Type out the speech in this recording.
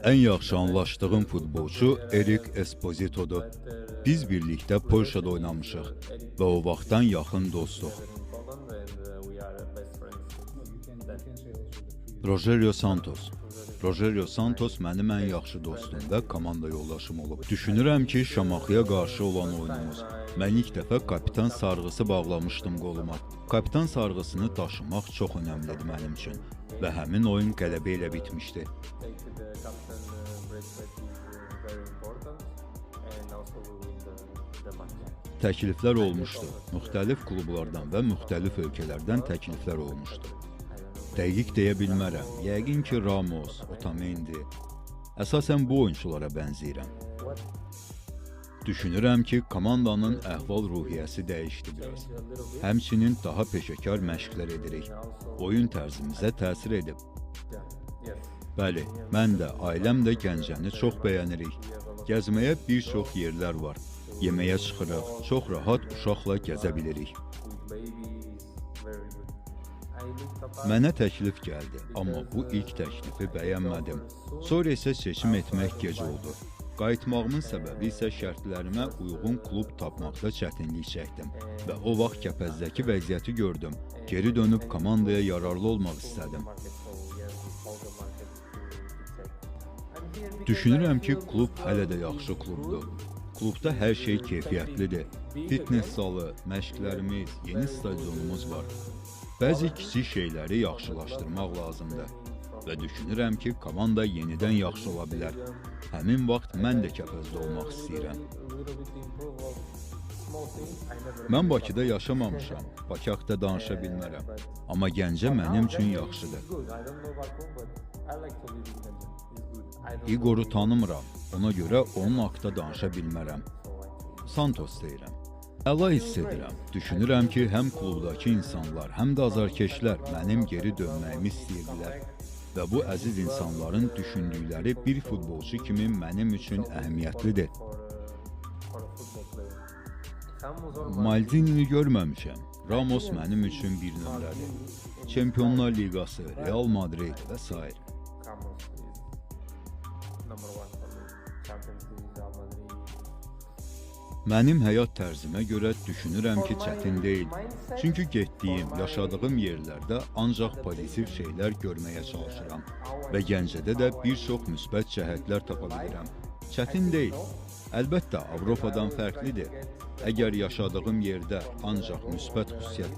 En yaxşı anlaşdığım futbolçu Erik Esposito'dur. Biz birlikte Polşada oynamışıq və o vaxtdan yaxın dostuq. Rogerio Santos. Rogerio Santos mənim ən yaxşı dostum və komanda yoldaşım olub. Düşünürəm ki, Şamaxıya qarşı olan oyunumuz. Mən ilk dəfə kapitan sarğısı bağlamışdım qoluma. Kapitan sarğısını daşımaq çox önəmlidir mənim üçün və həmin oyun qələbə ilə bitmişdi. Təkliflər olmuşdu. Müxtəlif klublardan və müxtəlif ölkələrdən təkliflər olmuşdu. Dəqiq deyə bilmərəm. Yəqin ki, Ramos, Otamendi. Əsasən bu oyunçulara bənzəyirəm. Düşünürəm ki, komandanın əhval-ruhiyyəsi dəyişdi biraz. Həmçinin daha peşəkar məşqlər edirik. Oyun tərzimizə təsir edib. Bəli, mən də, ailəm də Gəncəni çox bəyənirik. Gəzməyə bir çox yerlər var. Yeməyə çıxırıq, çox rahat uşaqla gəzə bilirik. Mənə təklif gəldi, amma bu ilk təklifi bəyənmədim. Sonra isə seçim etmək gec oldu. Qayıtmağımın səbəbi isə şərtlərimə uyğun klub tapmaqda çətinlik çəkdim və o vaxt Kəpəzdəki vəziyyəti gördüm. Geri dönüb komandaya yararlı olmaq istədim. Düşünürəm ki, klub hələ də yaxşı klubdur. Klubda hər şey keyfiyyətlidir. Fitness zalı, məşqlərimiz, yeni stadionumuz var. Bəzi kiçik şeyləri yaxşılaşdırmaq lazımdır və düşünürəm ki, komanda yenidən yaxşı ola bilər. Həmin vaxt mən də Kəpəzdə olmaq istəyirəm. Mən Bakıda yaşamamışam, Bakı haqqında danışa bilmərəm. Amma Gəncə mənim üçün yaxşıdır. Igor'u tanımıram, ona görə onun haqqında danışa bilmərəm. Santos deyirəm. Əla hiss edirəm. Düşünürəm ki, həm klubdakı insanlar, həm də azarkeşlər mənim geri dönməyimi istəyirdilər. Və bu əziz insanların düşündükləri bir futbolçu kimi mənim üçün əhəmiyyətlidir. Maldini'ni görməmişəm. Ramos mənim üçün bir nömrədir. Çempionlar Liqası, Real Madrid və s. Mənim həyat tərzimə görə düşünürəm ki, çətin deyil. Çünki getdiyim, yaşadığım yerlərdə ancaq pozitiv şeylər görməyə çalışıram. Və Gəncədə də bir çox müsbət cəhətlər tapa bilirəm. Çətin deyil. Əlbəttə, Avropadan fərqlidir. Əgər yaşadığım yerdə ancaq müsbət xüsusiyyətlər